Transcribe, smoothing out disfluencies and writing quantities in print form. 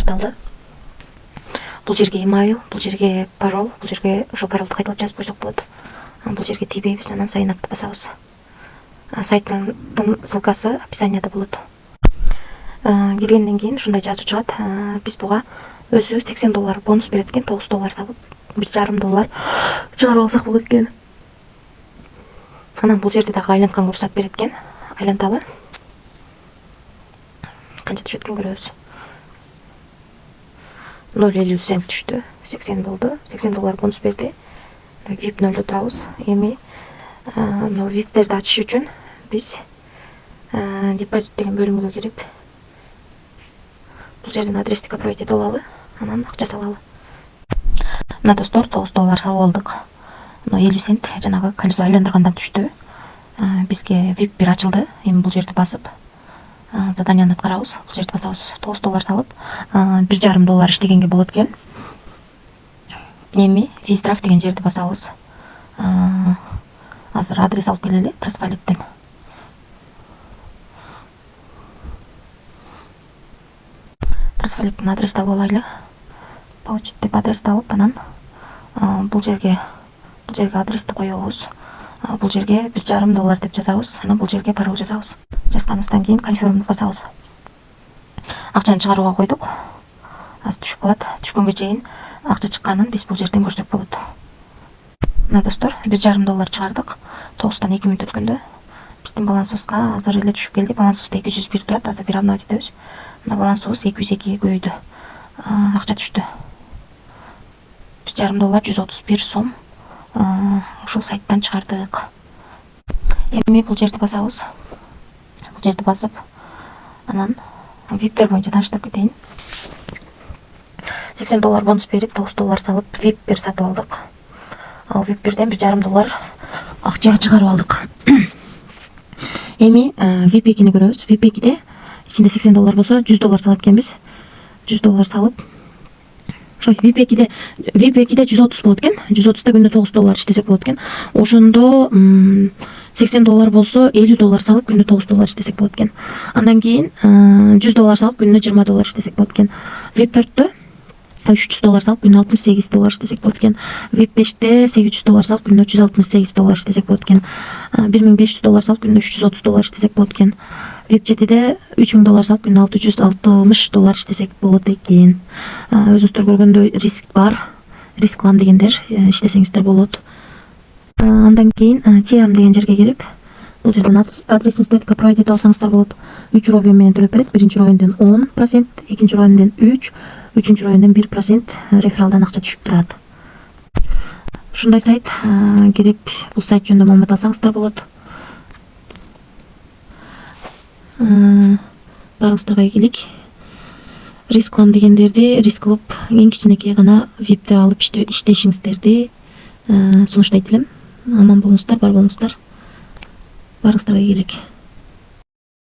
катталды. Бул жерге email, бул жерге пароль, бул жерге ошол паролду кайталап жазып койсок болот. Бул жерге тийбейбиз, анан сайын ап басабыз. Сайттын ссылкасы описанияда болот. Киргенден кийин ушундай жазуу чыгат. Биз буга өзү $80 бонус берет экен, $9 салып $1,5 чыгарып алсак болот экен. Анан бул жерде дагы айлантканга уруксат берет экен. Айланталы. Канча түшөт экен көрөбүз. 0,50 цент түштү. 80 болду. $80 бонус берди. VIP 0 турабыз. Эми VIPтерди ачыш үчүн биз депозит деген бөлүмгө кирип, бул жерден адрести копировать этип алалы, анан акча салалы. Мына достор, $9 салып алдык. 50 цент жанагы колесо айландыргандан түштү. Бизге VIP 1 ачылды. Эми бул жерди басып заданияны аткарабыз. Бул жерди басабыз. $9 салып $1,5 иштегенге болот экен. Эми Зистраф деген жерди басабыз. Азыр адрес алып келели Трасфалиттен. Трасфалиттен адрести алып алайлы. Получить деп адрести алып, анан бул жерге адрести коебуз. Бул жерге $1,5 деп жазабыз. Анан бул жерге пароль жазабыз. Жазганыбыздан кийин confirm басабыз. Акчаны чыгарууга койдук. Азыр түшүп калат. Түшкөнгө чейин акча чыкканын биз бул жерден көрсөк болот. Мына достор, $1,5 чыгардык. 9-тан 2 мүнөт өткөндө биздин балансыбызга азыр эле түшүп келди. Балансыбызда 201 турат. Азыр бир обновить этебиз. Мына балансыбыз 202-ге көбөйдү. Акча түштү. $1,5 131 сом. Ушул сайттан чыгардык. Эми бул жерди басабыз. Бул жерди басып, анан VIPтер боюнча тааныштырып кетейин. $80 бонус берип, $9 салып VIP 1 сатып алдык. Ал VIP 1ден $1,5 акча чыгарып алдык. Эми VIP 2-ни көрөбүз. VIP 2де ичинде $80 болсо $100 салат экенбиз. $100 салып, VIP 2де 130 болот экен. 130да күндө $9 иштесек болот экен. Ошондо $80 болсо $50 салып күндө $9 иштесек болот экен. Андан кийин $100 салып күндө $20 иштесек болот экен. VIP 4дө $300 салып күндө $68 иштесек болот экен. VIP 5де $800 салып күндө $168 иштесек болот экен. $1,500 салып күндө $330 иштесек болот экен. VIP 7де $3,000 салып күндө $660 иштесек болот экен. Өзүңүздөр көргөндөй риск бар. Риск кылам дегендер иштесеңиздер болот. Андан кийин TM деген жерге кирип, бул жерден адресиңизди копировать этип алсаңыздар болот. 3 ровен менен төлөп берет. Биринчи ровенден 10%, экинчи ровенден 3%, үчүнчү ровенден 1% рефералдан акча түшүп турат. Ушундай сайт кирип, бул сайт жөнүндө маалымат алсаңыздар болот. Барыңыздарга ийгилик. Риск кылам дегендерди риск кылып, эң кичинекей гана VIPти алып иштешиңиздерди сунуштайт элем. Аман болуңуздар, бар болуңуздар. Барыңыздарга ийгилик.